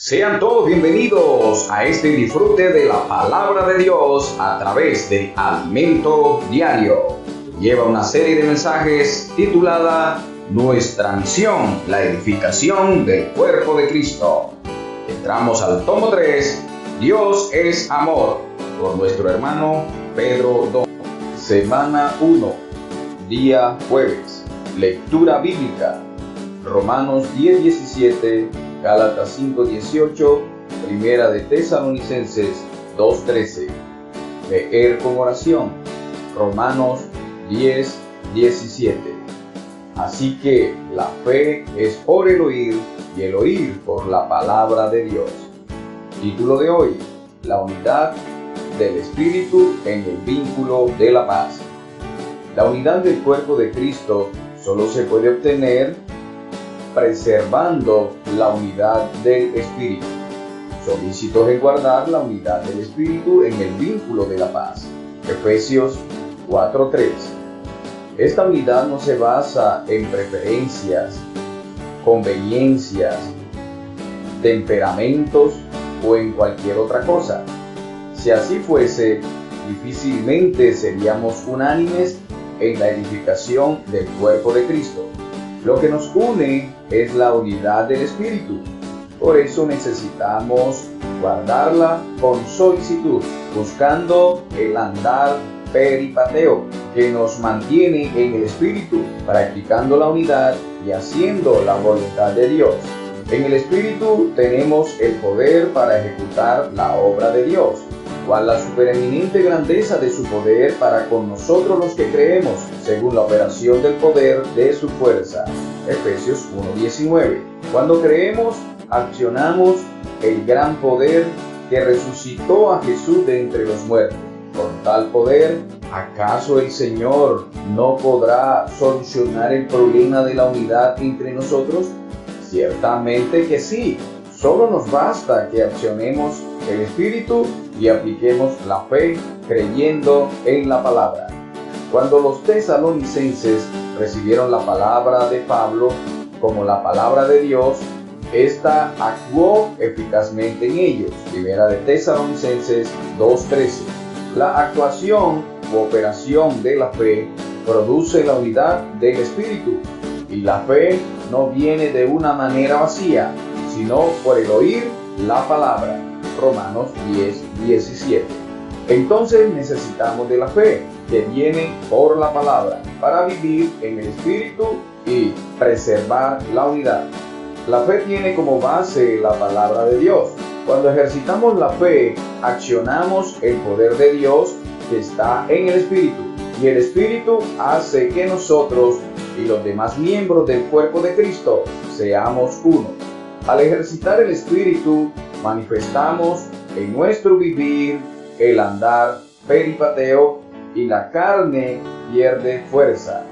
Sean todos bienvenidos a este disfrute de la palabra de Dios a través de Alimento Diario. Lleva una serie de mensajes titulada Nuestra misión, la edificación del cuerpo de Cristo. Entramos al tomo 3, Dios es amor, por nuestro hermano Pedro Dom. Semana 1, día jueves. Lectura bíblica, Romanos 10:17, Gálatas 5:18, Primera de Tesalonicenses 2:13. Leer con oración, Romanos 10:17. Así que la fe es por el oír y el oír por la palabra de Dios. Título de hoy: la unidad del Espíritu en el vínculo de la paz. La unidad del cuerpo de Cristo solo se puede obtener preservando la unidad del Espíritu. Solícitos en guardar la unidad del Espíritu en el vínculo de la paz. Efesios 4:3. Esta unidad no se basa en preferencias, conveniencias, temperamentos o en cualquier otra cosa. Si así fuese, difícilmente seríamos unánimes en la edificación del cuerpo de Cristo. Lo que nos une es la unidad del Espíritu. Por eso necesitamos guardarla con solicitud, buscando el andar peripateo, que nos mantiene en el Espíritu, practicando la unidad y haciendo la voluntad de Dios. En el Espíritu tenemos el poder para ejecutar la obra de Dios. ¿Cuál la supereminente grandeza de su poder para con nosotros los que creemos, según la operación del poder de su fuerza? Efesios 1:19. Cuando creemos, accionamos el gran poder que resucitó a Jesús de entre los muertos. Con tal poder, ¿acaso el Señor no podrá solucionar el problema de la unidad entre nosotros? Ciertamente que sí. Solo nos basta que accionemos el Espíritu y apliquemos la fe creyendo en la palabra. Cuando los tesalonicenses recibieron la palabra de Pablo como la palabra de Dios, esta actuó eficazmente en ellos. Primera de Tesalonicenses 2:13. La actuación u operación de la fe produce la unidad del Espíritu, y la fe no viene de una manera vacía, sino por el oír la palabra. Romanos 10:17. Entonces necesitamos de la fe, que viene por la palabra, para vivir en el Espíritu y preservar la unidad. La fe tiene como base la palabra de Dios. Cuando ejercitamos la fe, accionamos el poder de Dios que está en el Espíritu, y el Espíritu hace que nosotros y los demás miembros del cuerpo de Cristo seamos uno. Al ejercitar el Espíritu, manifestamos en nuestro vivir el andar peripateo, y la carne pierde fuerza.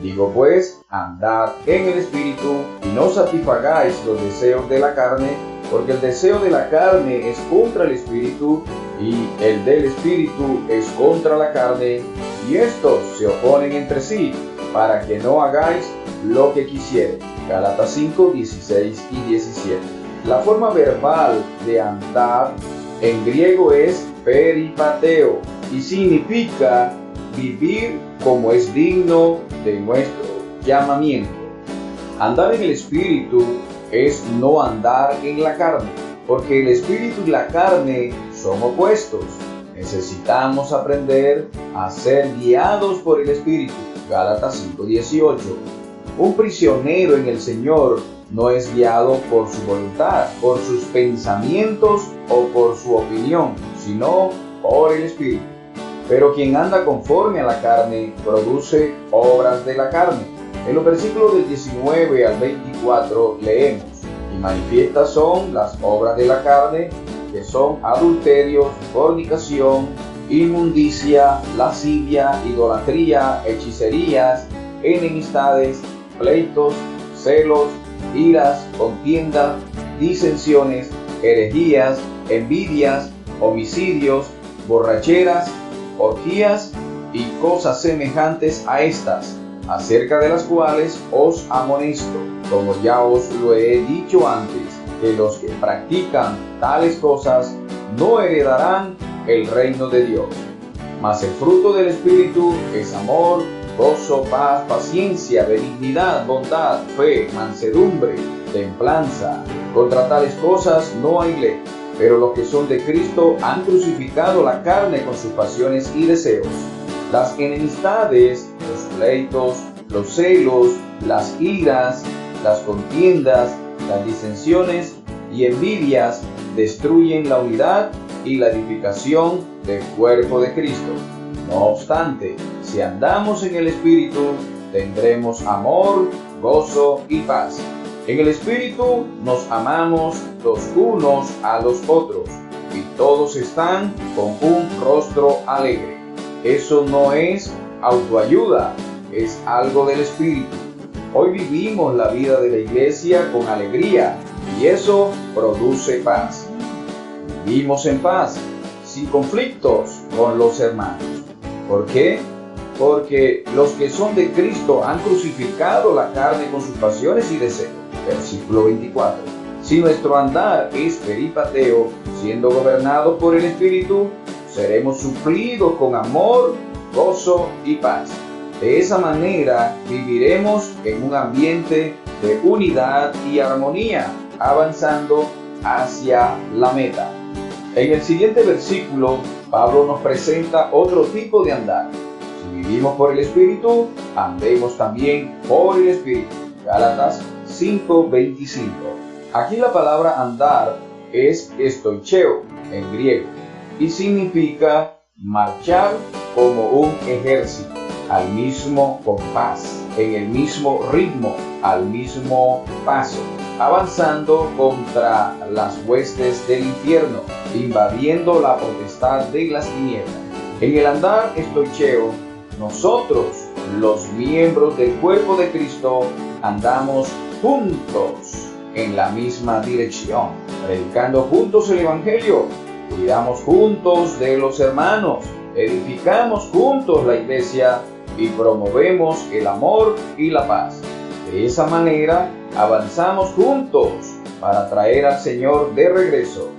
Digo pues, andad en el Espíritu y no satisfagáis los deseos de la carne, porque el deseo de la carne es contra el Espíritu y el del Espíritu es contra la carne, y estos se oponen entre sí, para que no hagáis lo que quisiere. Gálatas 5:16 y 17. La forma verbal de andar en griego es peripateo y significa vivir como es digno de nuestro llamamiento. Andar en el Espíritu es no andar en la carne, porque el Espíritu y la carne son opuestos. Necesitamos aprender a ser guiados por el Espíritu. Gálatas 5:18. Un prisionero en el Señor no es guiado por su voluntad, por sus pensamientos o por su opinión, sino por el Espíritu. Pero quien anda conforme a la carne produce obras de la carne. En los versículos del 19 al 24 leemos: y manifiestas son las obras de la carne, que son adulterios, fornicación, inmundicia, lascivia, idolatría, hechicerías, enemistades, pleitos, celos, iras, contiendas, disensiones, herejías, envidias, homicidios, borracheras, orgías y cosas semejantes a estas, acerca de las cuales os amonesto, como ya os lo he dicho antes, que los que practican tales cosas no heredarán el reino de Dios. Mas el fruto del Espíritu es amor, gozo, paz, paciencia, benignidad, bondad, fe, mansedumbre, templanza. Contra tales cosas no hay ley. Pero los que son de Cristo han crucificado la carne con sus pasiones y deseos. Las enemistades, los pleitos, los celos, las iras, las contiendas, las disensiones y envidias destruyen la unidad y la edificación del cuerpo de Cristo. No obstante, si andamos en el Espíritu, tendremos amor, gozo y paz. En el Espíritu nos amamos los unos a los otros y todos están con un rostro alegre. Eso no es autoayuda, es algo del Espíritu. Hoy vivimos la vida de la iglesia con alegría y eso produce paz. Vivimos en paz, sin conflictos con los hermanos. ¿Por qué? Porque los que son de Cristo han crucificado la carne con sus pasiones y deseos. Versículo 24. Si nuestro andar es peripateo, siendo gobernado por el Espíritu, seremos suplidos con amor, gozo y paz. De esa manera viviremos en un ambiente de unidad y armonía, avanzando hacia la meta. En el siguiente versículo, Pablo nos presenta otro tipo de andar. Si vivimos por el Espíritu, andemos también por el Espíritu. Gálatas 5:25. Aquí la palabra andar es estoicheo en griego y significa marchar como un ejército, al mismo compás, en el mismo ritmo, al mismo paso, avanzando contra las huestes del infierno, invadiendo la potestad de las tinieblas. En el andar estoicheo, nosotros, los miembros del cuerpo de Cristo, andamos juntos en la misma dirección, predicando juntos el Evangelio, cuidamos juntos de los hermanos, edificamos juntos la iglesia y promovemos el amor y la paz. De esa manera avanzamos juntos para traer al Señor de regreso.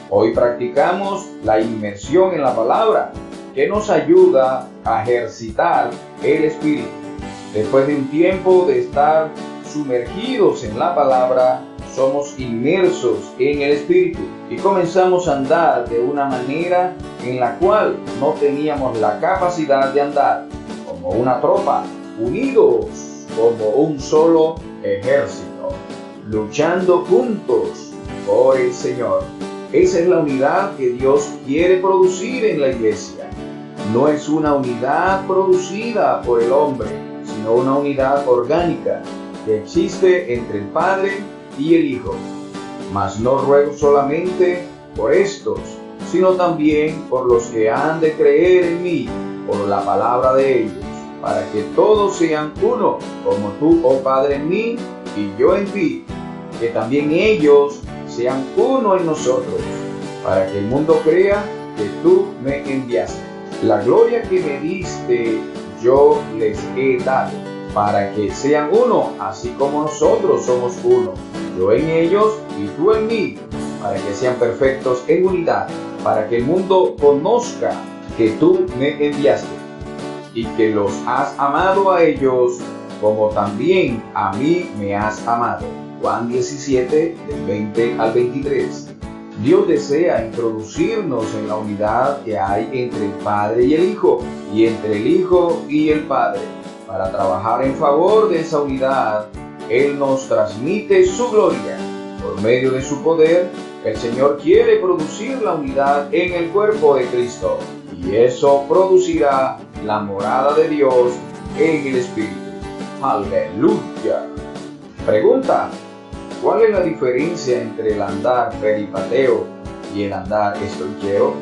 Hoy practicamos la inmersión en la palabra, que nos ayuda a ejercitar el Espíritu. Después de un tiempo de estar sumergidos en la palabra, somos inmersos en el Espíritu y comenzamos a andar de una manera en la cual no teníamos la capacidad de andar, como una tropa, unidos como un solo ejército, luchando juntos por el Señor. Esa es la unidad que Dios quiere producir en la iglesia. No es una unidad producida por el hombre, sino una unidad orgánica que existe entre el Padre y el Hijo. Mas no ruego solamente por estos, sino también por los que han de creer en mí, por la palabra de ellos, para que todos sean uno, como tú, oh Padre, en mí y yo en ti, que también ellos sean uno en nosotros, para que el mundo crea que tú me enviaste. La gloria que me diste yo les he dado, para que sean uno, así como nosotros somos uno, yo en ellos y tú en mí, para que sean perfectos en unidad, para que el mundo conozca que tú me enviaste y que los has amado a ellos como también a mí me has amado. Juan 17, del 20 al 23. Dios desea introducirnos en la unidad que hay entre el Padre y el Hijo, y entre el Hijo y el Padre. Para trabajar en favor de esa unidad, Él nos transmite su gloria. Por medio de su poder, el Señor quiere producir la unidad en el cuerpo de Cristo, y eso producirá la morada de Dios en el Espíritu. ¡Aleluya! Pregunta: ¿cuál es la diferencia entre el andar peripateo y el andar estoicheo?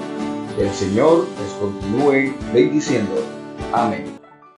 Que el Señor les continúe bendiciendo. Amén.